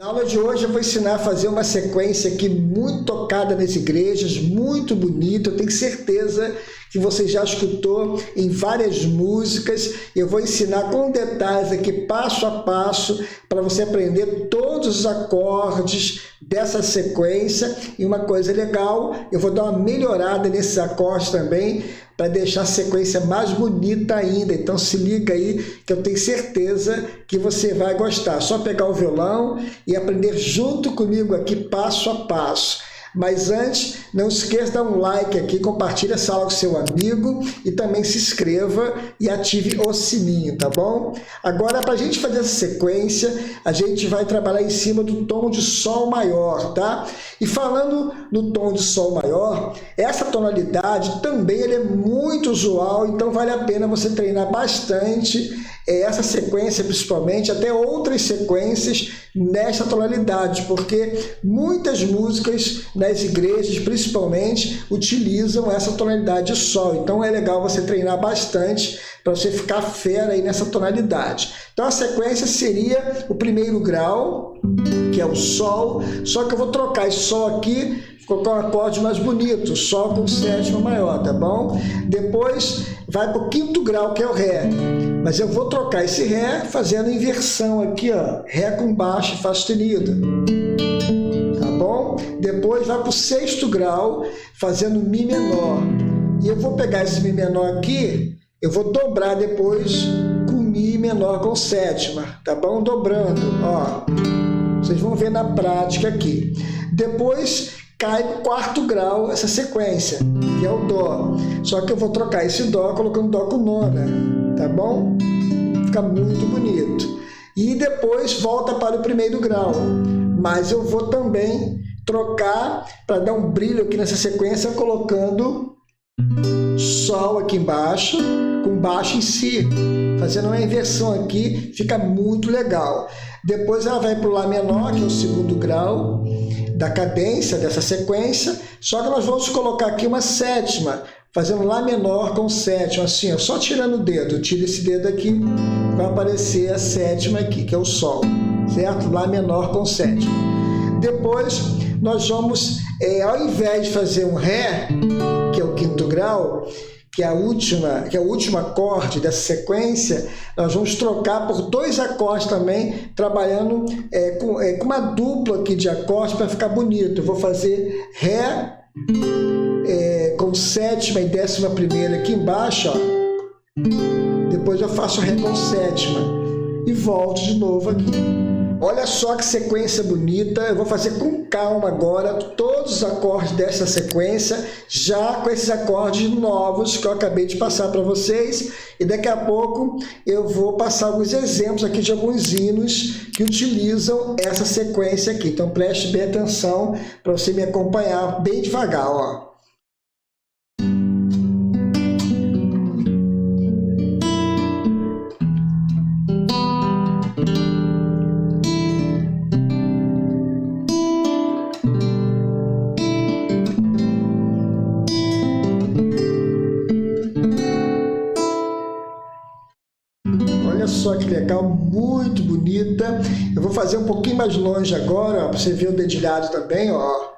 Na aula de hoje eu vou ensinar a fazer uma sequência aqui muito tocada nas igrejas, muito bonita. Eu tenho certeza que você já escutou em várias músicas. Eu vou ensinar com detalhes aqui, passo a passo, para você aprender todos os acordes dessa sequência. E uma coisa legal, eu vou dar uma melhorada nesses acordes também, para deixar a sequência mais bonita ainda. Então se liga aí que eu tenho certeza que você vai gostar. Só pegar o violão e aprender junto comigo aqui passo a passo. Mas antes, não esqueça de dar um like aqui, compartilhe essa aula com seu amigo e também se inscreva e ative o sininho, tá bom? Agora, para a gente fazer essa sequência, a gente vai trabalhar em cima do tom de Sol maior, tá? E falando no tom de Sol maior, essa tonalidade também ele é muito usual, então vale a pena você treinar bastante essa sequência, principalmente, até outras sequências nessa tonalidade, porque muitas músicas nas igrejas, principalmente, utilizam essa tonalidade de Sol. Então é legal você treinar bastante para você ficar fera aí nessa tonalidade. Então a sequência seria o primeiro grau, que é o Sol, só que eu vou trocar esse Sol aqui, colocar um acorde mais bonito, Sol com sétima maior, tá bom? Depois vai para o quinto grau, que é o Ré, mas eu vou trocar esse Ré fazendo inversão aqui, ó, Ré com baixo e Fá sustenido, tá bom? Depois vai para o sexto grau, fazendo Mi menor, e eu vou pegar esse Mi menor aqui, eu vou dobrar depois com Mi menor com sétima, tá bom? Dobrando, ó, vocês vão ver na prática aqui. Depois cai no quarto grau essa sequência, que é o Dó. Só que eu vou trocar esse Dó colocando Dó com nona, tá bom? Fica muito bonito. E depois volta para o primeiro grau. Mas eu vou também trocar para dar um brilho aqui nessa sequência, colocando Sol aqui embaixo, com baixo em Si. Fazendo uma inversão aqui, fica muito legal. Depois ela vai para o Lá menor, que é o segundo grau da cadência dessa sequência, só que nós vamos colocar aqui uma sétima, fazendo Lá menor com sétima, assim, ó, só tirando o dedo, tira esse dedo aqui, vai aparecer a sétima aqui, que é o Sol, certo? Lá menor com sétima. Depois nós vamos, ao invés de fazer um Ré, que é o quinto grau, que é o último acorde dessa sequência, nós vamos trocar por dois acordes também, trabalhando com uma dupla aqui de acordes para ficar bonito. Eu vou fazer Ré com sétima e décima primeira aqui embaixo, ó. Depois eu faço Ré com sétima e volto de novo aqui. Olha só que sequência bonita, eu vou fazer com calma agora todos os acordes dessa sequência, já com esses acordes novos que eu acabei de passar para vocês, e daqui a pouco eu vou passar alguns exemplos aqui de alguns hinos que utilizam essa sequência aqui. Então preste bem atenção para você me acompanhar bem devagar, ó. Olha só que legal, muito bonita. Eu vou fazer um pouquinho mais longe agora, para você ver o dedilhado também, ó.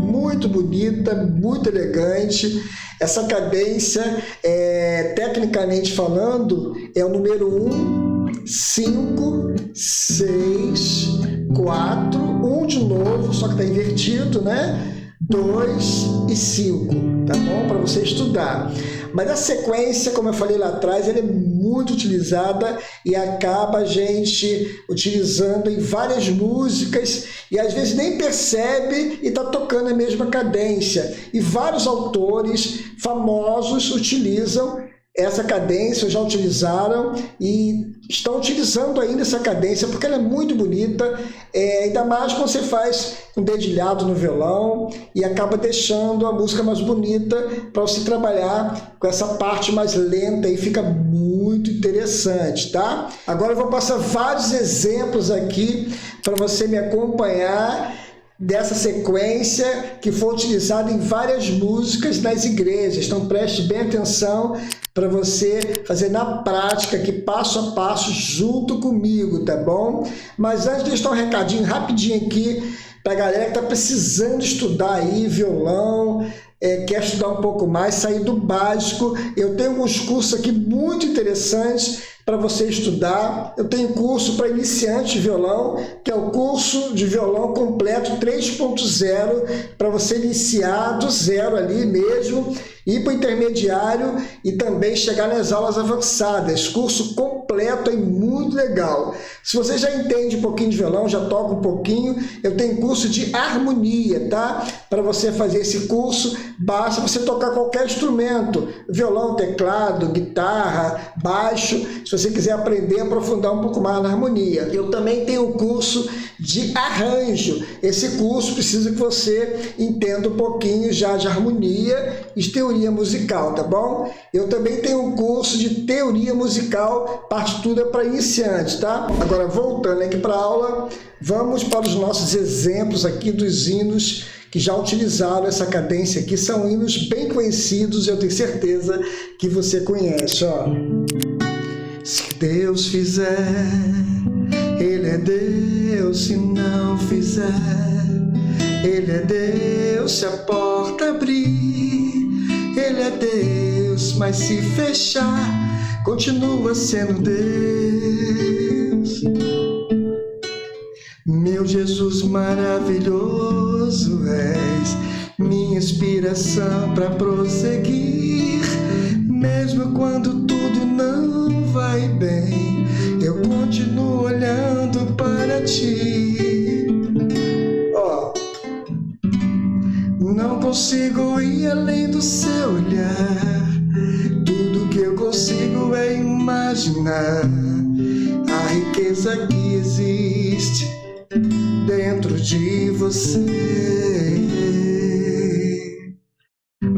Muito bonita, muito elegante. Essa cadência, tecnicamente falando, é o número 1, 5, 6, 4, 1 de novo, só que está invertido, né? 2 e 5, tá bom? Para você estudar. Mas a sequência, como eu falei lá atrás, ela é muito utilizada e acaba a gente utilizando em várias músicas e às vezes nem percebe e está tocando a mesma cadência. E vários autores famosos utilizam essa cadência, já utilizaram e estão utilizando ainda essa cadência porque ela é muito bonita, ainda mais quando você faz um dedilhado no violão e acaba deixando a música mais bonita para você trabalhar com essa parte mais lenta e fica muito interessante, tá? Agora eu vou passar vários exemplos aqui para você me acompanhar dessa sequência que foi utilizada em várias músicas nas igrejas. Então preste bem atenção para você fazer na prática aqui, passo a passo, junto comigo, tá bom? Mas antes, deixa eu dar um recadinho rapidinho aqui para a galera que está precisando estudar aí violão, quer estudar um pouco mais, sair do básico. Eu tenho alguns cursos aqui muito interessantes para você estudar. Eu tenho curso para iniciante de violão, que é o curso de violão completo 3.0, para você iniciar do zero ali mesmo, ir para o intermediário e também chegar nas aulas avançadas. Curso completo e muito legal. Se você já entende um pouquinho de violão, já toca um pouquinho, eu tenho curso de harmonia, tá? Para você fazer esse curso, basta você tocar qualquer instrumento, violão, teclado, guitarra, baixo. Se você quiser aprender, aprofundar um pouco mais na harmonia. Eu também tenho o curso de arranjo. Esse curso precisa que você entenda um pouquinho já de harmonia e teoria musical, tá bom? Eu também tenho um curso de teoria musical, partitura para iniciantes, tá? Agora, voltando aqui para a aula, vamos para os nossos exemplos aqui dos hinos que já utilizaram essa cadência aqui. São hinos bem conhecidos, eu tenho certeza que você conhece, ó. Se Deus fizer, Ele é Deus. Se não fizer, Ele é Deus. Se a porta abrir, Ele é Deus. Mas se fechar, continua sendo Deus. Meu Jesus maravilhoso és, minha inspiração para prosseguir. Mesmo quando tudo não vai bem, eu continuo olhando para ti. Não consigo ir além do seu olhar. Tudo que eu consigo é imaginar a riqueza que existe dentro de você.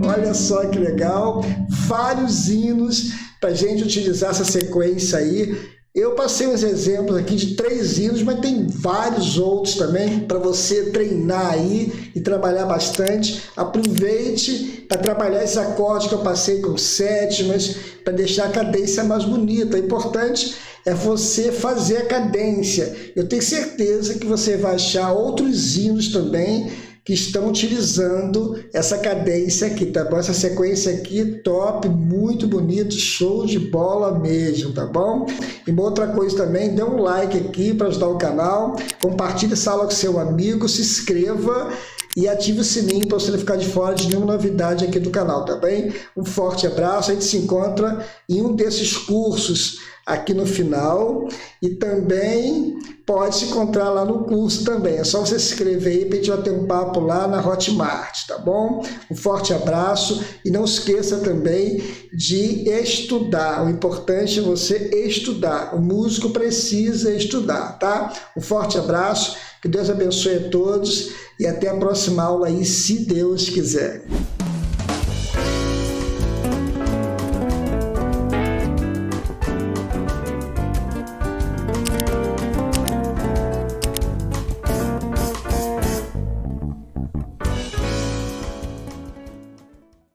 Olha só que legal, vários hinos para a gente utilizar essa sequência aí. Eu passei uns exemplos aqui de 3 hinos, mas tem vários outros também para você treinar aí e trabalhar bastante. Aproveite para trabalhar esses acordes que eu passei com sétimas, para deixar a cadência mais bonita. O importante é você fazer a cadência. Eu tenho certeza que você vai achar outros hinos também que estão utilizando essa cadência aqui, tá bom? Essa sequência aqui, top, muito bonito, show de bola mesmo, tá bom? E uma outra coisa também, dê um like aqui para ajudar o canal, compartilhe essa aula com seu amigo, se inscreva e ative o sininho para você não ficar de fora de nenhuma novidade aqui do canal, tá bem? Um forte abraço, a gente se encontra em um desses cursos aqui no final e também pode se encontrar lá no curso também. É só você se inscrever aí para a gente bater um papo lá na Hotmart, tá bom? Um forte abraço e não esqueça também de estudar. O importante é você estudar. O músico precisa estudar, tá? Um forte abraço, que Deus abençoe a todos e até a próxima aula aí, se Deus quiser.